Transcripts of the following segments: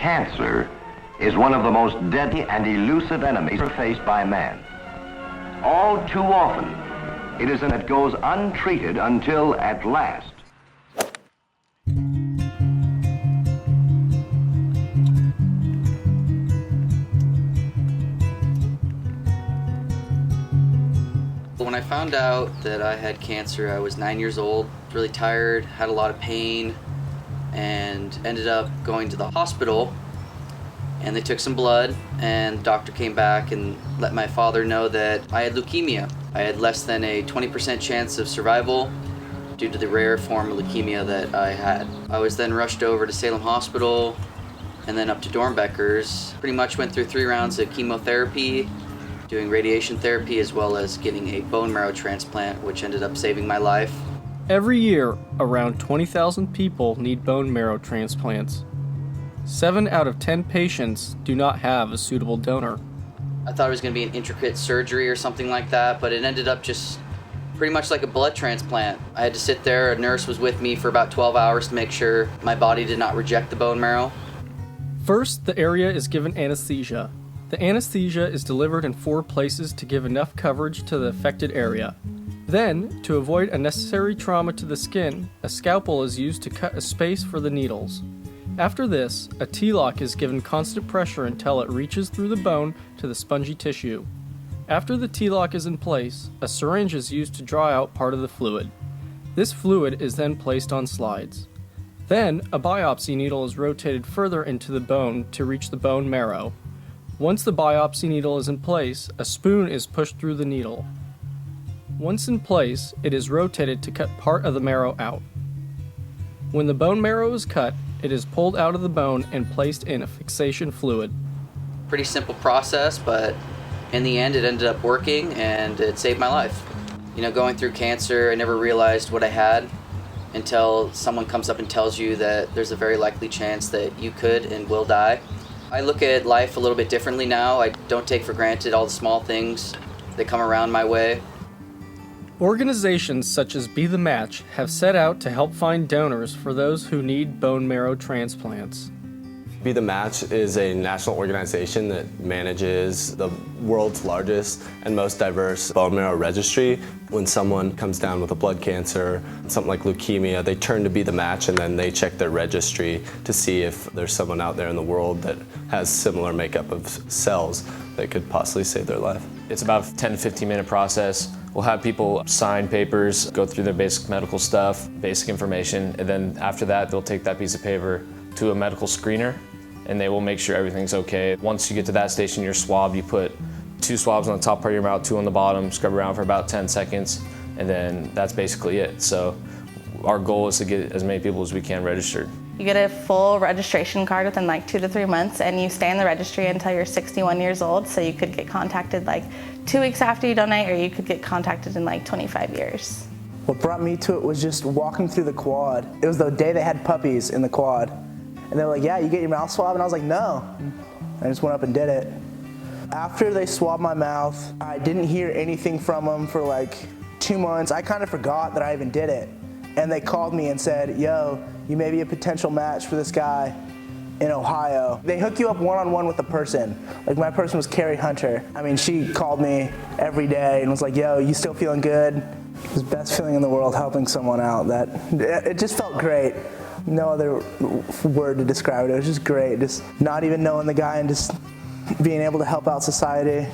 Cancer is one of the most deadly and elusive enemies faced by man. All too often, it is that goes untreated until at last. When I found out that I had cancer, I was 9 years old, really tired, had a lot of pain, and ended up going to the hospital. And they took some blood, and the doctor came back and let my father know that I had leukemia. I had less than a 20% chance of survival due to the rare form of leukemia that I had. I was then rushed over to Salem Hospital and then up to Dornbecker's. Pretty much went through 3 rounds of chemotherapy, doing radiation therapy, as well as getting a bone marrow transplant, which ended up saving my life. Every year, around 20,000 people need bone marrow transplants. 7 out of 10 patients do not have a suitable donor. I thought it was going to be an intricate surgery or something like that, but it ended up just pretty much like a blood transplant. I had to sit there, a nurse was with me for about 12 hours to make sure my body did not reject the bone marrow. First, the area is given anesthesia. The anesthesia is delivered in 4 places to give enough coverage to the affected area. Then, to avoid unnecessary trauma to the skin, a scalpel is used to cut a space for the needles. After this, a T-lock is given constant pressure until it reaches through the bone to the spongy tissue. After the T-lock is in place, a syringe is used to draw out part of the fluid. This fluid is then placed on slides. Then, a biopsy needle is rotated further into the bone to reach the bone marrow. Once the biopsy needle is in place, a spoon is pushed through the needle. Once in place, it is rotated to cut part of the marrow out. When the bone marrow is cut, it is pulled out of the bone and placed in a fixation fluid. Pretty simple process, but in the end it ended up working and it saved my life. You know, going through cancer, I never realized what I had until someone comes up and tells you that there's a very likely chance that you could and will die. I look at life a little bit differently now. I don't take for granted all the small things that come around my way. Organizations such as Be the Match have set out to help find donors for those who need bone marrow transplants. Be the Match is a national organization that manages the world's largest and most diverse bone marrow registry. When someone comes down with a blood cancer, something like leukemia, they turn to Be the Match and then they check their registry to see if there's someone out there in the world that has similar makeup of cells that could possibly save their life. It's about a 10 to 15 minute process. We'll have people sign papers, go through their basic medical stuff, basic information, and then after that they'll take that piece of paper to a medical screener and they will make sure everything's okay. Once you get to that station, you're swabbed. You put 2 swabs on the top part of your mouth, 2 on the bottom, scrub around for about 10 seconds, and then that's basically it. So our goal is to get as many people as we can registered. You get a full registration card within like 2 to 3 months, and you stay in the registry until you're 61 years old, so you could get contacted like 2 weeks after you donate, or you could get contacted in like 25 years. What brought me to it was just walking through the quad. It was the day they had puppies in the quad. And they were like, yeah, you get your mouth swabbed? And I was like, no. I just went up and did it. After they swabbed my mouth, I didn't hear anything from them for like 2 months. I kind of forgot that I even did it. And they called me and said, yo, you may be a potential match for this guy in Ohio. They hook you up one-on-one with the person. Like my person was Carrie Hunter. I mean, she called me every day and was like, yo, you still feeling good? It was the best feeling in the world, helping someone out. It just felt great. No other word to describe it. It was just great. Just not even knowing the guy and just being able to help out society.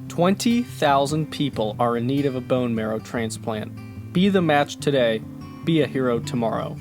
"20,000 people are in need of a bone marrow transplant. Be the match today. Be a hero tomorrow."